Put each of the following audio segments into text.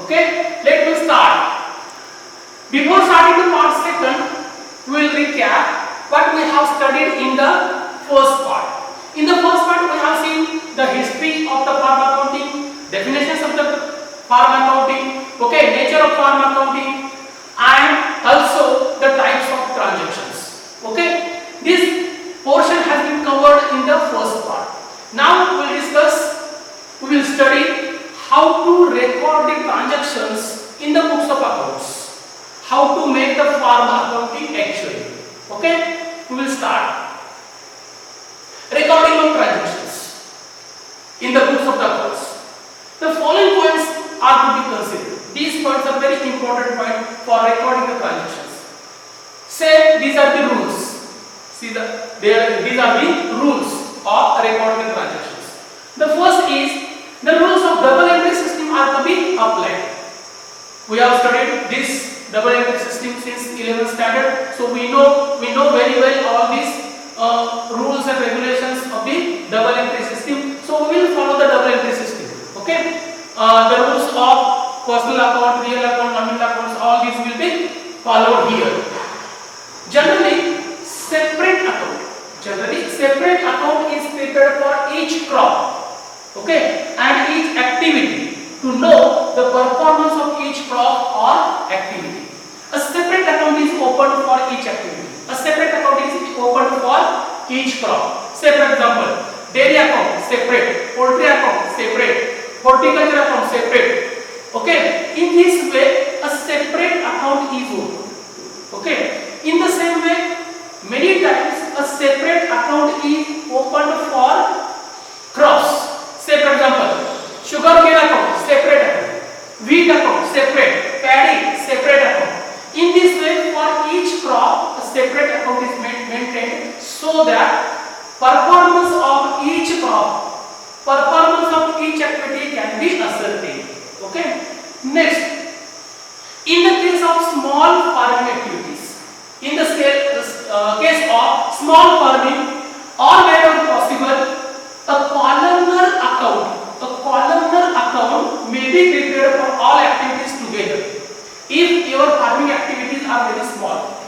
Okay, let me start. Before starting the part second, we will recap what we have studied in the first part. In the first part, we have seen the history of the farm accounting, definitions of the farm accounting, okay, nature of farm accounting, and also the types of transactions. Okay, this portion has been covered in the first part. Now we will study how to record the transactions in the books of accounts, how to make the farm accounting actually. Okay, we will start. Recording of transactions in the books of the accounts. The following points are to be considered. These points are very important points for recording the transactions. Say these are the rules. These are the rules of recording the transactions. The first is the rules of double entry system are to be applied. We have studied this double entry system since 11th standard, so we know very well all these rules and regulations of the double entry system. So we will follow the double entry system. Okay, the rules of personal account, real account, nominal accounts, all these will be followed here. Generally, separate account is prepared for each crop. Okay, and each activity to know the performance of each crop or activity. A separate account is opened for each activity. A separate account is opened for each crop. Say for example, dairy account separate, poultry account separate, horticulture account separate. Okay, in this way a separate account is opened. Okay, in the same way many times a separate account is opened for crops. Say for example, sugarcane account separate account, wheat account separate, paddy separate account. In this way, for each crop, a separate account is maintained so that performance of each crop, performance of each activity can be ascertained. Okay. Next, in the case of small farming activities, in the case of small farming, or wherever possible, a columnar account may be prepared for all activities together. If your farming activities are very small,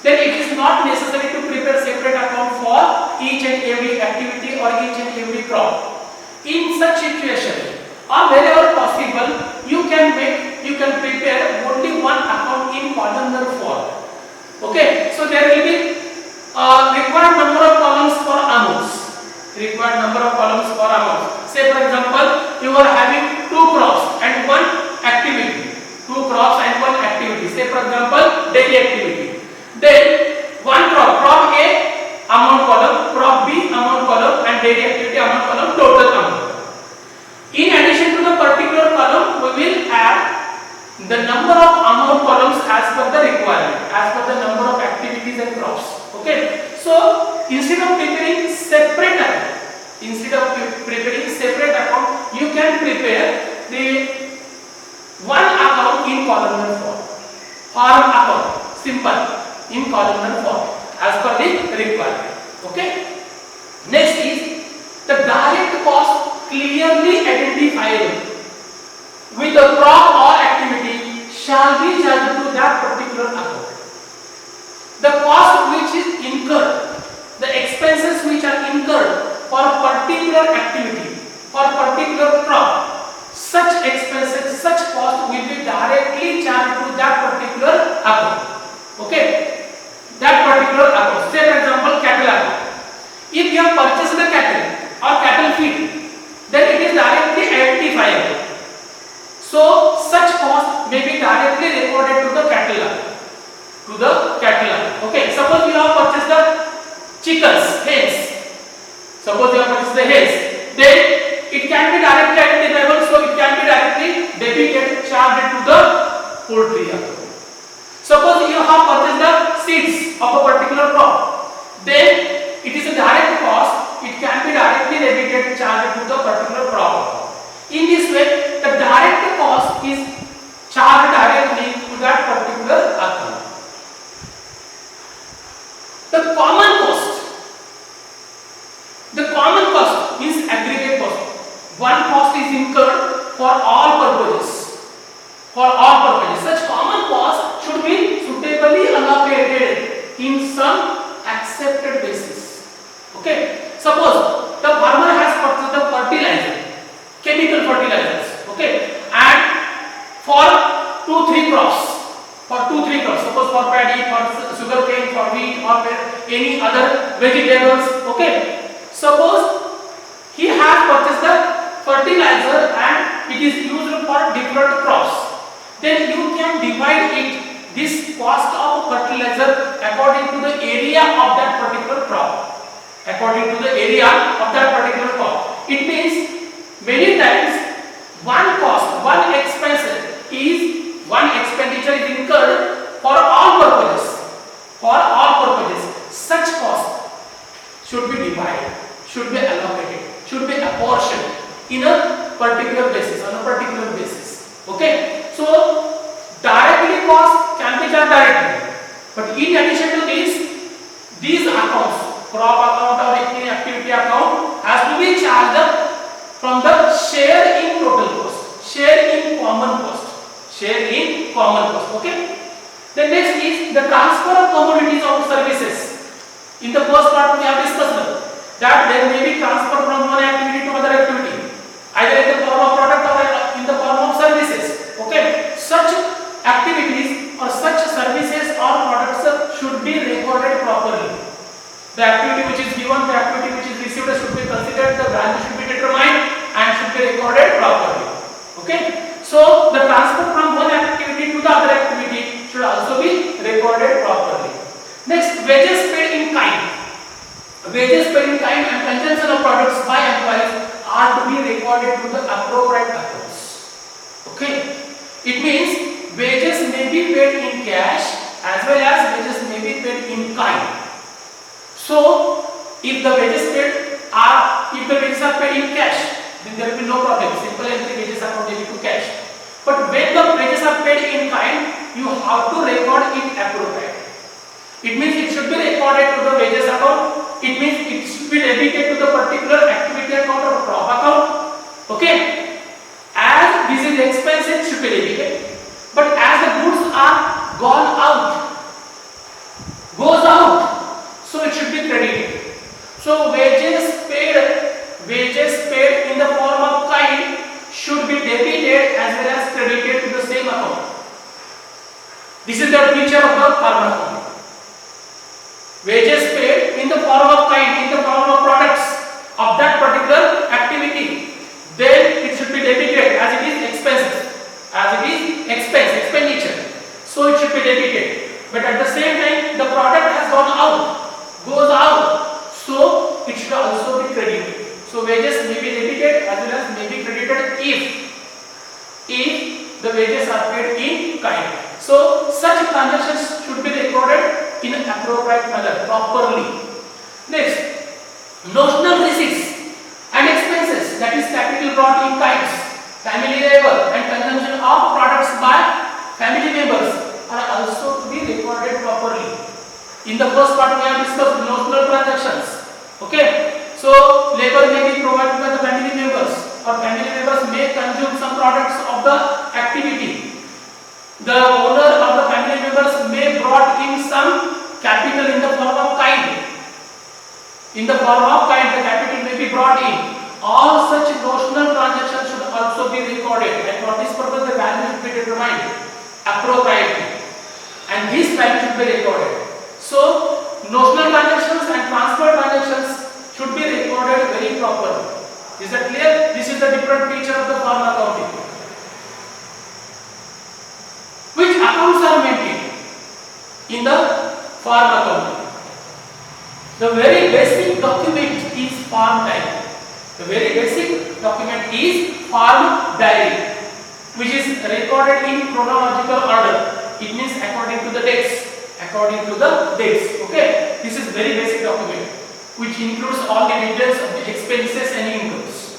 then it is not necessary to prepare separate account for each and every activity or each and every crop. In such situation, or wherever possible, you can prepare only one account in columnar form. Okay, so there will be required number of columns for amounts. Say for example, you are having two crops and one activity. Say for example, daily activity. Then one crop A amount column, crop B amount column, and daily activity amount column, total amount. In addition to the particular column, we will add the number of amount columns as per the requirement, as per the number of activities and crops. Okay. So instead of preparing separate account, you can prepare the one account in columnar form. Farm account, simple, in columnar form as per the requirement. Okay. Next is the direct cost clearly identifiable with the crop or activity shall be charged to that particular account. The cost which is incurred, the expenses which are incurred for a particular activity, for a particular crop, such expenses, such cost will be directly charged to that particular account. Okay, that particular account. Say for example, cattle account. If you have purchased the cattle or cattle feed, then it is directly identifiable. So such cost may be directly recorded to the cattle account. Okay, suppose you have purchased the chickens, hens. Then it can be directly identifiable, so it can be directly debited, charged to the poultry account. Suppose you have purchased the seeds of a particular crop, then it is a direct cost, it can be directly debited, charged to the particular crop account. In this way, the direct cost is charged directly to that particular account. The common cost means aggregate cost. One cost is incurred for all purposes. for paddy, for sugarcane, for wheat, or any other vegetables. Okay. Suppose he has purchased the fertilizer and it is used for different crops. Then you can divide this cost of fertilizer according to the area of that particular crop. According to the area of that particular crop. It means many times one expenditure is incurred for all purposes. For all purposes, such cost should be divided, should be allocated, should be apportioned in a particular basis, on a particular basis. Okay? So directly cost can be charged directly, but in addition to this, these accounts, crop account or any activity account, has to be charged from the share in total cost, share in common cost, share in common cost. Okay. The next is the transfer of commodities or services. In the first part we have discussed that there may be transfer from one activity to other activity, either in the form of product or in the form of services. Okay. Such activities or such services or products should be recorded properly. The activity which is given, the activity which is received should be considered, the value should be determined and should be recorded properly. Okay. So the transfer from one activity to the other activity should also be recorded properly. Next, wages paid in kind. Wages paid in kind and consumption of products by employees are to be recorded to the appropriate accounts. Okay. It means wages may be paid in cash as well as wages may be paid in kind. So if the wages are paid in cash, then there will be no problem. Simple entry wages account debit to cash. But when the wages are paid in kind, you have to record it appropriate. It means it should be recorded to the wages account. It means it should be debited to the particular activity account or crop account. Okay. As this is expense, it should be debited. But as the goods are goes out, so it should be credited. So wages paid in the form of kind should be debited as well as credited to the same account. This is the feature of the farmer account. Wages paid in the form of kind, in the form of products of that particular activity, then it should be debited as it is expenditure. So it should be debited. But at the same time, the product has goes out, so it should also be credited. So wages may be debited as well as may be credited if the wages are paid in kind. So such transactions should be recorded in an appropriate manner, properly. Next, notional receipts and expenses, that is capital brought in kinds, family labor and consumption of products by family members are also to be recorded properly. In the first part we have discussed notional transactions. Okay. So labor may be provided by the family members or family members may consume some products of the activity. The owner of the family members may brought in some capital in the form of kind. In the form of kind, the capital may be brought in. All such notional transactions should also be recorded, and for this purpose the value should be determined appropriately, and this value should be recorded. So notional transactions and transfer transactions should be recorded very properly. Is that clear? This is the different feature of the farm accounting. Which accounts are maintained in the farm accounting? The very basic document is farm diary. The very basic document is farm diary, which is recorded in chronological order. It means according to the dates. According to the dates. Okay. This is very basic document, which includes all the details of the expenses and incomes.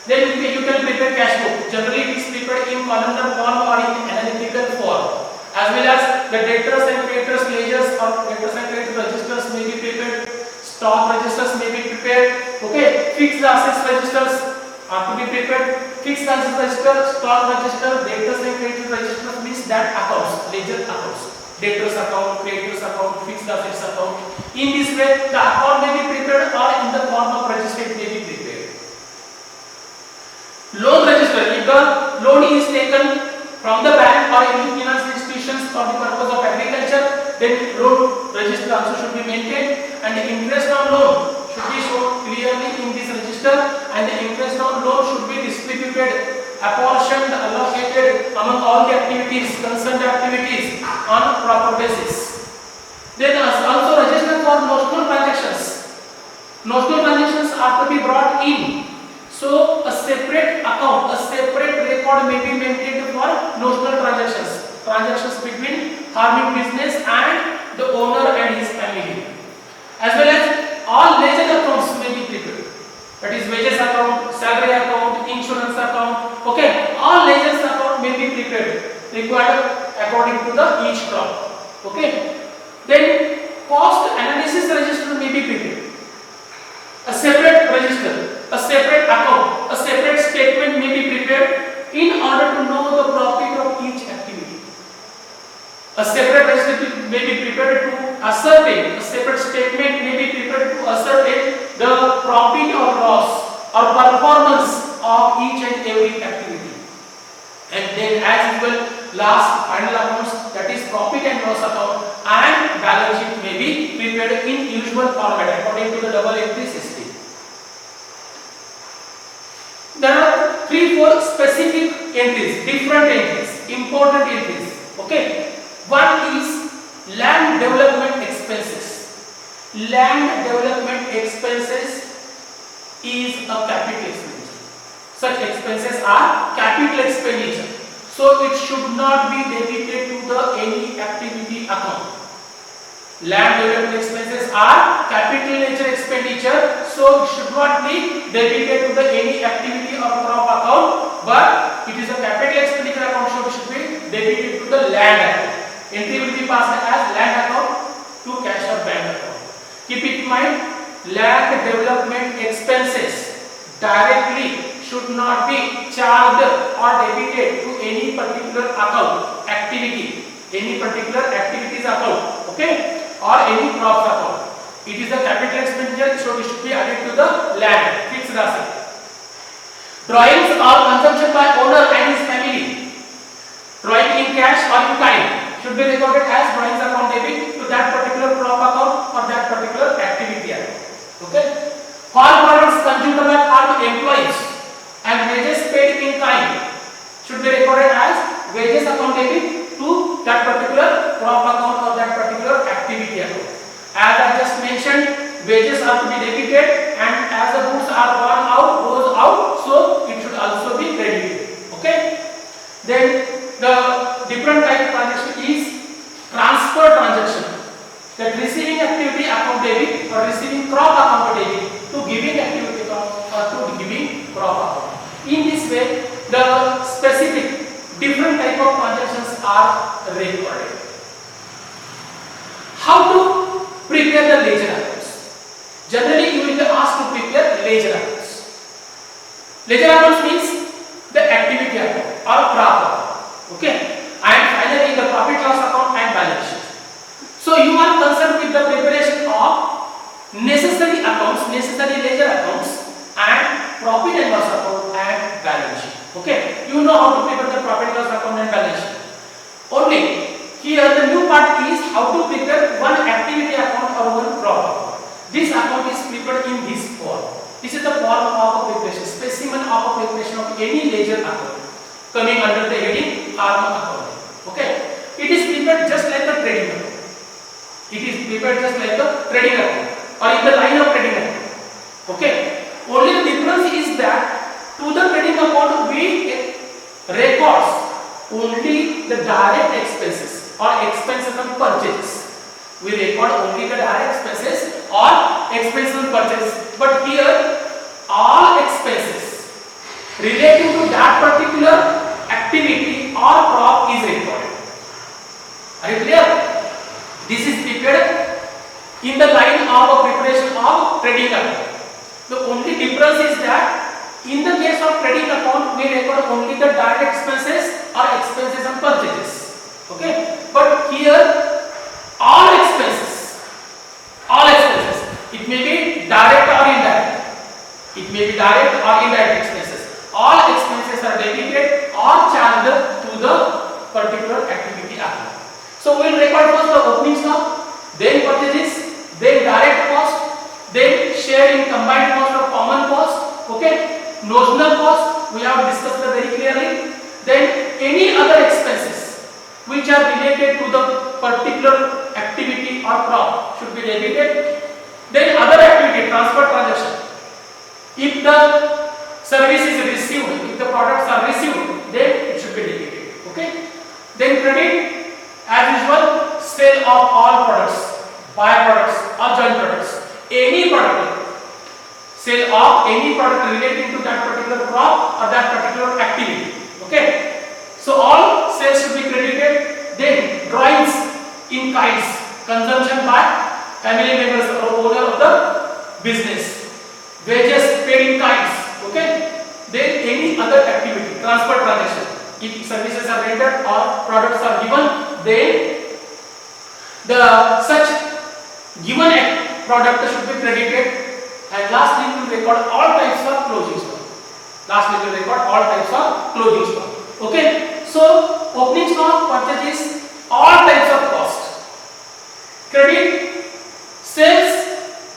Then you can prepare cash book. Generally it is prepared in columnar form or in analytical form. As well as the debtors and creditors ledgers or debtors and credit registers may be prepared. Stock registers may be prepared. Okay. Fixed assets registers are to be prepared. Fixed assets register, stock register, debtors and credit registers means that accounts, ledger accounts. Debtors account, creditors account, fixed assets account. In this way, the account may be prepared or in the form of register it may be prepared. Loan register. If the loan is taken from the bank or any financial institutions for the purpose of agriculture, then loan register also should be maintained, and the interest on loan should be shown clearly in this register, and the interest on loan should be distributed, apportioned, allocated among all the activities, concerned activities on proper basis. Then also register for notional transactions. Notional transactions are to be brought in. So a separate account, a separate record may be maintained for notional transactions. Transactions between farming business and the owner and his family. As well as all ledger accounts may be prepared. That is wages account, salary account, insurance account. Okay, all ledgers account may be prepared, required according to the each crop. Okay. Then cost analysis register may be prepared. A separate register, a separate account, a separate statement may be prepared in order to know the profit of each activity. A separate register may be prepared to ascertain, a separate statement may be prepared to ascertain the profit or loss or performance of each and every activity. And then as usual, last final accounts, that is profit and loss account and balance sheet may be prepared in usual format according to the double entry system. There are 3-4 specific entries, different entries, important entries. Okay. One is land development expenses. Land development expenses is a capital expenditure. Such expenses are capital expenditure. So it should not be debited to the any activity account. Land development expenses are capital nature expenditure, so it should not be debited to the any activity or crop account, but it is a capital expenditure account, so it should be debited to the land account. Entry will be passed as land account to cash or bank account. Keep it in mind, land development expenses directly should not be charged or debited to any particular account, activity, any particular activities account, okay, or any crops account. It is a capital expenditure, so it should be added to the land, fixed asset. Drawings or consumption by owner and his family. Drawing in cash or in kind should be recorded as drawings account debit to that particular crop account or that particular activity account. Okay. Farm products consumed by farm employees and wages paid in kind should be recorded as wages account debit to that particular crop account or that particular activity account. As I just mentioned, wages are to be debited, and as the goods are goes out, so it should also be credited. Okay. Then the different type of transaction is transfer transaction. That receiving activity account debit or receiving crop account debit to giving activity account or to giving crop account. In this way, the specific different type of transactions are recorded. How to prepare the ledger accounts? Generally, you will be asked to prepare ledger accounts. Ledger accounts means the activity account or crop account. Okay, and finally the profit loss account and balance sheet. So you are concerned with the preparation of necessary accounts, necessary ledger accounts, and profit and loss account and balance sheet. Okay, you know how to prepare the profit and loss account and balance sheet. Only here the new part is how to prepare one activity account or one crop account. This account is prepared in this form. This is the form of a preparation, specimen of a preparation of any ledger account coming under the heading farm account. Okay, it is prepared just like a trading account. It is prepared just like a trading account or in the line of trading account. Okay, only the difference is that to the trading account we records only the direct expenses or expenses on purchases. We record only the direct expenses or expenses on purchases. But here all expenses relating to that particular activity or crop is recorded. Are you clear? This is prepared in the line of a preparation of trading account. The only difference is that in the case of trading account, we record only the direct expenses or expenses on purchases. Okay, but here all expenses, it may be direct or indirect. It may be direct or indirect expenses. All expenses are debited or charged to the particular activity account. So we will record first the opening stock notional cost we have discussed very clearly. Then any other expenses which are related to the particular activity or crop should be debited. Then other activity, transfer transaction. If the service is received, if the products are received, then it should be debited. Okay. Then credit, as usual, sale of all products, byproducts or joint products. Any product, sale of any product relating to that particular crop or that particular activity. Okay. So all sales should be credited. Then drawings in kinds, consumption by family members or owner of the business, wages paid in kinds. Okay. Then any other activity, transfer transaction. If services are rendered or products are given, then the such given product should be credited. And lastly, we will record all types of closing stock. Lastly, we will record all types of closing stock. Okay. So opening stock purchases all types of cost. Credit, sales,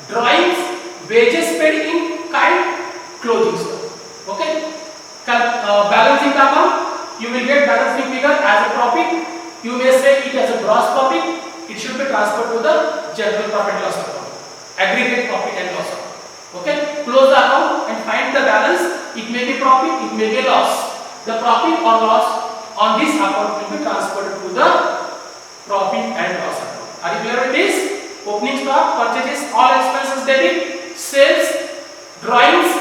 drawings, wages paid in kind, closing stock. Okay. Balancing the account, you will get balancing figure as a profit. You may say it as a gross profit. It should be transferred to the general profit and loss account, aggregate profit and loss account. Okay. Close the account and find the balance. It may be profit, it may be loss. The profit or loss on this account will be transferred to the profit and loss account. Are you clear with this? Opening stock, purchases, all expenses debit, sales, drawings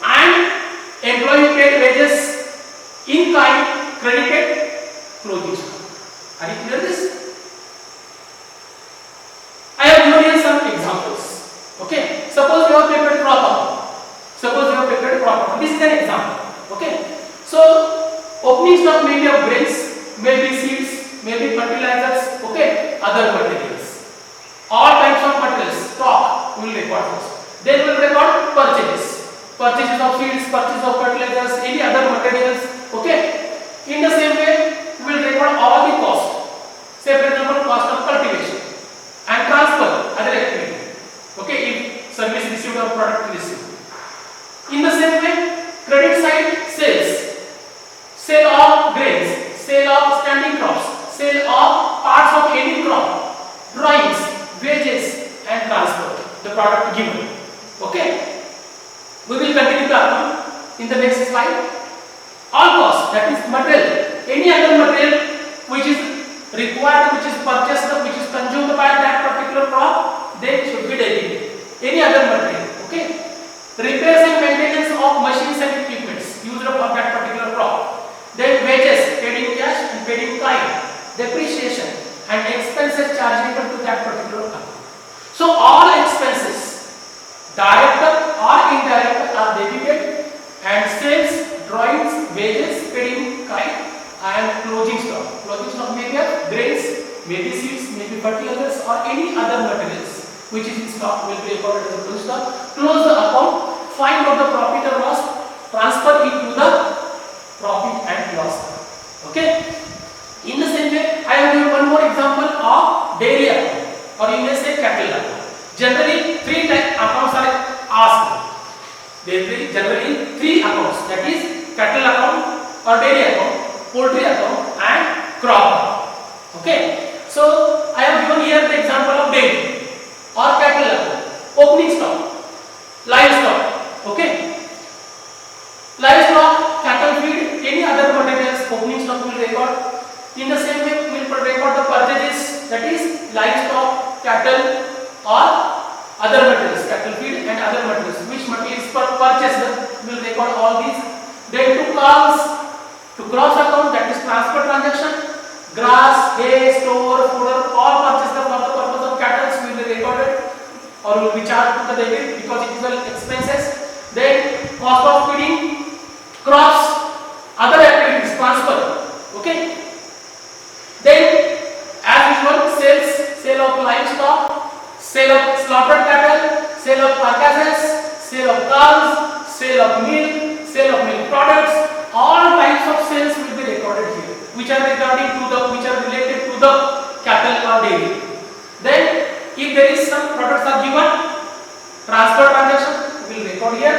and employee paid wages in kind credited, closing stock. Are you clear with this? I have given here some examples. Okay. Suppose you have prepared crop account. Suppose you have prepared crop account. This is an example. Okay. So opening stock may be of grains, may be seeds, may be fertilizers, okay, other materials. All types of materials, stock we will record first. Then we will record purchases. Purchases of seeds, purchase of fertilizers, any other materials, okay. In the same way, we will record all the cost. Say for example, cost of cultivation and transfer, other activity. Okay, if service received or product received. In the same way, credit side, sales. Sale of grains, sale of standing crops, sale of parts of any crop, drawings, wages and transfer, the product given. Okay. We will continue the account in the next slide. All costs, that is material, any other material which is required, which is purchased, which is consumed by that particular crop, they should be debited. Any other material. Okay. Repairs and maintenance of machines and equipments used for that particular crop. Then wages paid in cash and paid in kind, depreciation and expenses chargeable to that particular account. So all expenses, direct or indirect, are debited, and sales, drawings, wages paid in kind and closing stock. Closing stock may be grains, may be seeds, may be fertilizers or any other materials which is in stock will be recorded as a closing stock. Close the account, find out the profit or loss, transfer it to the profit and loss. Okay. In the same way, I have given one more example of dairy account, or you may say cattle account. Generally, three type accounts are asked. Generally, three accounts, that is cattle account or dairy account, poultry account and crop account. Okay. So I have given here the example of dairy or cattle account, opening stock, livestock. Okay. Livestock, cattle feed, any other materials, opening stock will record. In the same way, we will record the purchases, that is livestock, cattle or other materials, cattle feed and other materials. Which materials purchased, we will record all these. Then to crops account, that is transfer transaction, grass, hay, store, fodder, all purchased for the purpose of cattle will be recorded or will be charged to the debit because it is all expenses. Then cost of feeding, crops, other activities, transfer. Okay. Then as usual, sale of livestock, sale of slaughtered cattle, sale of carcasses, sale of cows, sale of milk products, all types of sales will be recorded here, which are related to the cattle or dairy. Then if there is some products are given, transfer transaction will record here.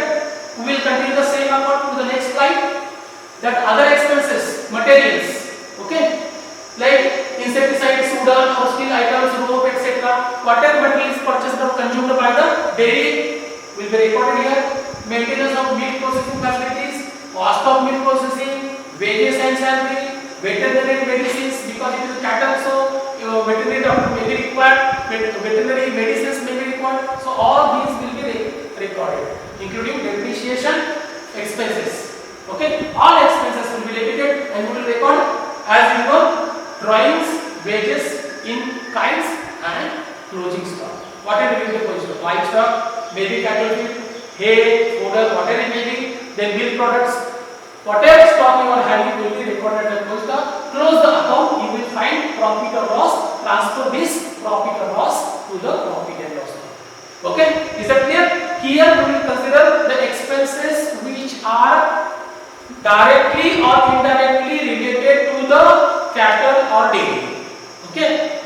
we will continue the same account to the next slide. That other expenses, materials, okay, like insecticides, wooden or steel items, rope, etc. Whatever material is purchased or consumed by the dairy will be recorded here. Maintenance of milk processing facilities, cost of milk processing, wages and salary, veterinary medicines, because it is cattle, so veterinary doctor may be required, veterinary medicines may be required. So all these will be recorded, including depreciation expenses. Okay, all expenses will be debited and we will record as usual drawings, wages in kinds and closing stock. Whatever will be the position of livestock, maybe cattle feed, hay, fodder, whatever it may be, then milk products, whatever stock you are having will be recorded at the close stock. Close the account, you will find profit or loss, transfer this profit or loss to the profit and loss account. Okay, is that clear? Here we will consider the expenses which are directly or indirectly related to the cattle or dairy. Okay.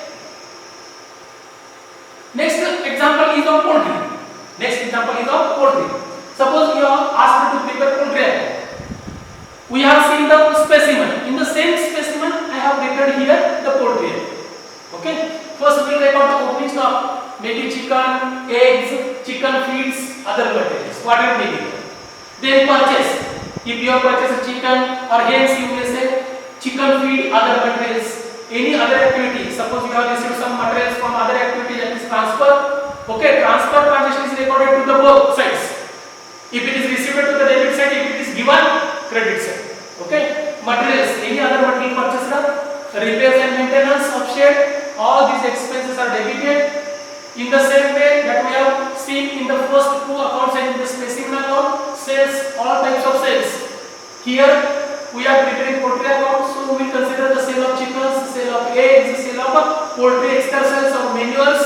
Next example is of poultry. Suppose you are asked to prepare poultry. We have seen the specimen. In the same specimen, I have prepared here the poultry. Okay. First we will record the opening stock. Maybe chicken, eggs, chicken feeds, other materials. Whatever may be. Then purchase. If you have purchased chicken or hens, you will say chicken feed, other materials, any other activity. Suppose you have received some materials from other activity, that is transfer. Okay, transfer transaction is recorded to the both sides. If it is received to the debit side, if it is given, credit side. Okay, materials, any other material purchased, repairs and maintenance of shed, all these expenses are debited. In the same way that we have seen in the first two accounts and in the specimen account, sales, all types of sales. Here we are preparing poultry account, so we will consider the sale of chickens, sale of eggs, sale of poultry extra sales or manuals,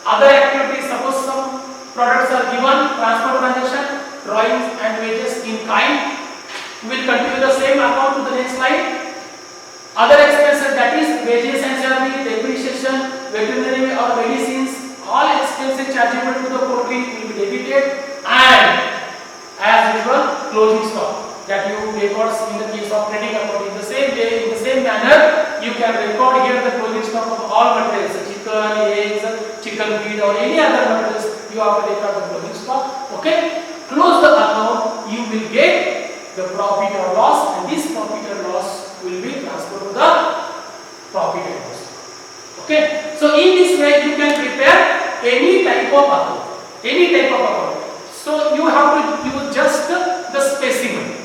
other activities. Suppose some products are given, transfer transaction, drawings and wages in kind. We will continue the same account to the next slide. Other expenses, that is wages and salary, depreciation, veterinary or medicines, all expenses chargeable to the poultry will be debited, and as usual closing stock that you record in the case of trading account. In the same way, in the same manner, you can record here the closing stock of all materials, chicken, eggs, chicken feed or any other materials. You have to record the closing stock. Okay, close the account, you will get the profit or loss, and this profit or loss will be transferred to the profit and loss. Okay, so in this way you can prepare any type of account. So you have to use just the specimen.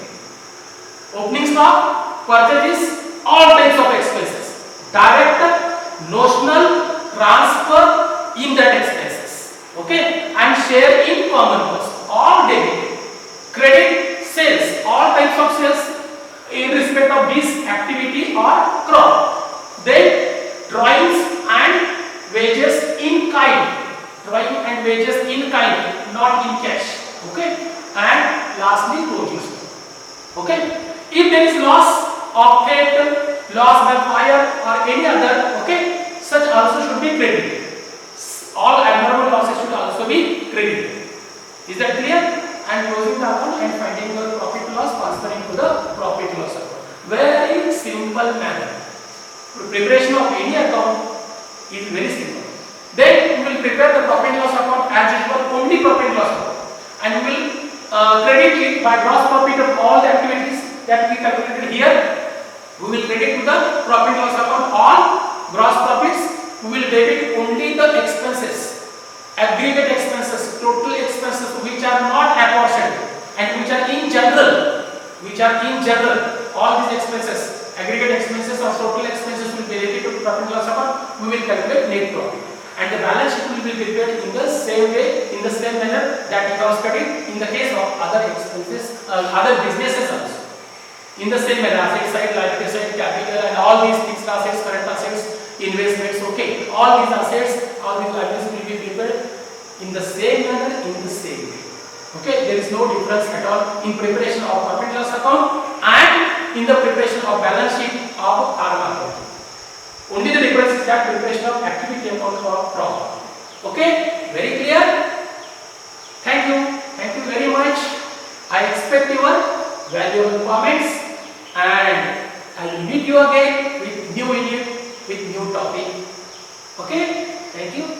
Opening stock, purchases, all types of expenses, direct, notional, transfer, indirect expenses. Okay, and share in common cost, all debited. Credit, sales, all types of sales in respect of this activity or crop. Then drawings and wages in kind. Not in cash. Okay, and lastly closing stock. Okay, if there is loss of theft, loss by fire or any other, okay, such also should be credited. All abnormal losses should also be credited. Is that clear? And closing the account and finding your profit loss, transferring to the profit loss account. Very simple manner. Preparation of any account is very simple. Then we will prepare the profit loss account as usual, only profit loss account, and we will credit it by gross profit of all the activities that we calculated here. We will credit to the profit loss account all gross profits. We will debit only the expenses, aggregate expenses, total expenses which are not apportioned and which are in general. All these expenses, aggregate expenses or total expenses will be debited to profit loss account. We will calculate net profit. And the balance sheet will be prepared in the same way, in the same manner that we have studied in the case of other expenses, other businesses also. In the same manner, asset side, liability side, capital, and all these fixed assets, current assets, investments. Okay, all these assets, all these liabilities will be prepared in the same manner, in the same way. Okay, there is no difference at all in preparation of profit loss account and in the preparation of balance sheet of Karma account. Only the difference is that preparation of activity account or profit. Okay, very clear. Thank you very much. expect your valuable comments, and I will meet you again with new unit, with new topic. Okay, thank you.